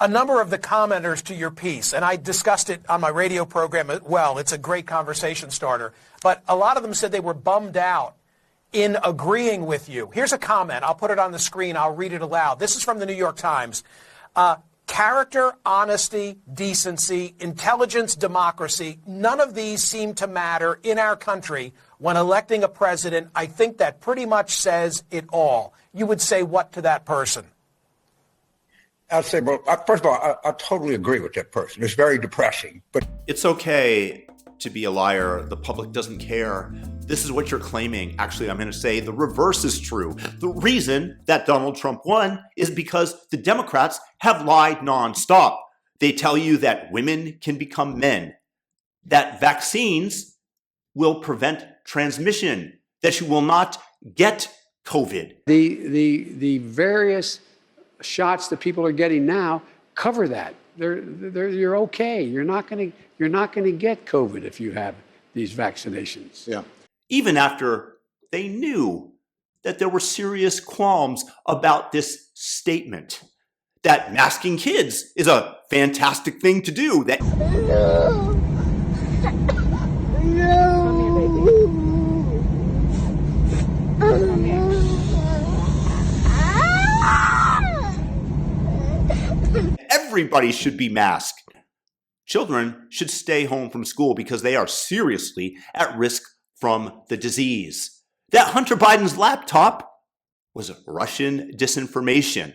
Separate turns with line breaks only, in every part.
a number of the commenters to your piece, and I discussed it on my radio program as well. It's a great conversation starter. But a lot of them said they were bummed out in agreeing with you. Here's a comment. I'll put it on the screen. I'll read it aloud. This is from the New York Times. Character, honesty, decency, intelligence, democracy, none of these seem to matter in our country when electing a president. I think that pretty much says it all. You would say what to that person?
I'd say, well, first of all, I totally agree with that person. It's very depressing. But
it's okay to be a liar. The public doesn't care. This is what you're claiming. Actually, I'm going to say the reverse is true. The reason that Donald Trump won is because the Democrats have lied nonstop. They tell you that women can become men, that vaccines will prevent transmission, that you will not get COVID.
The various shots that people are getting now cover that. You're okay. You're not going to get COVID if you have these vaccinations.
yeah.
Even after they knew that there were serious qualms about this statement, that masking kids is a fantastic thing to do. That everybody should be masked. Children should stay home from school because they are seriously at risk from the disease. That Hunter Biden's laptop was Russian disinformation.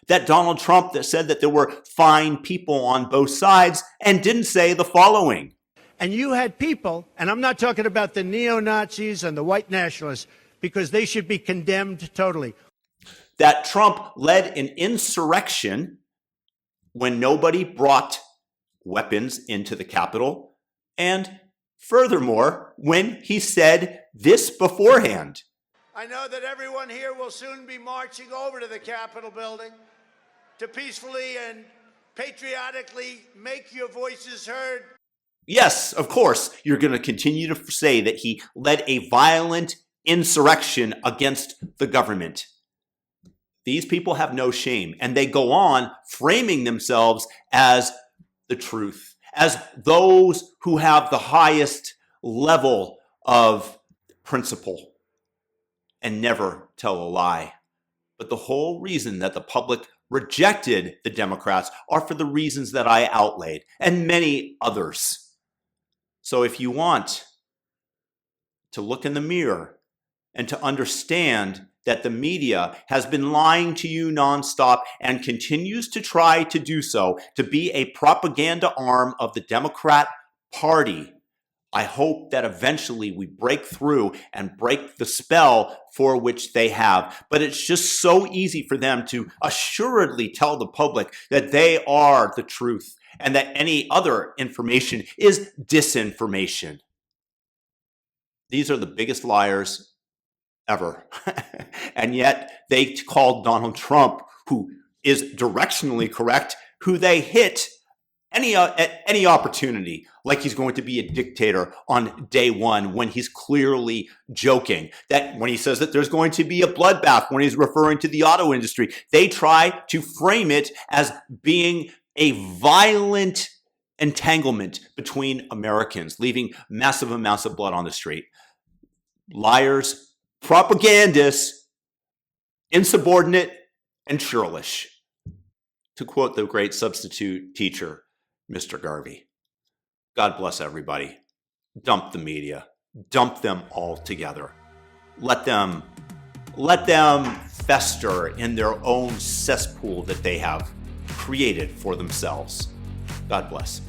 That Donald Trump that said that there were fine people on both sides and didn't say the following.
And you had people, and I'm not talking about the neo-Nazis and the white nationalists, because they should be condemned totally.
That Trump led an insurrection when nobody brought weapons into the Capitol, and furthermore, when he said this beforehand.
I know that everyone here will soon be marching over to the Capitol building to peacefully and patriotically make your voices heard.
Yes, of course, you're going to continue to say that he led a violent insurrection against the government. These people have no shame, and they go on framing themselves as the truth, as those who have the highest level of principle and never tell a lie. But the whole reason that the public rejected the Democrats are for the reasons that I outlaid and many others. So if you want to look in the mirror and to understand that the media has been lying to you nonstop and continues to try to do so, to be a propaganda arm of the Democrat Party, I hope that eventually we break through and break the spell for which they have. But it's just so easy for them to assuredly tell the public that they are the truth and that any other information is disinformation. These are the biggest liars ever. And yet they called Donald Trump, who is directionally correct, who they hit at any opportunity, like he's going to be a dictator on day one, when he's clearly joking. That when he says that there's going to be a bloodbath, when he's referring to the auto industry, they try to frame it as being a violent entanglement between Americans, leaving massive amounts of blood on the street. Liars, propagandists, insubordinate, and churlish. To quote the great substitute teacher, Mr. Garvey. God bless everybody. Dump the media. Dump them all together. Let them fester in their own cesspool that they have created for themselves. God bless.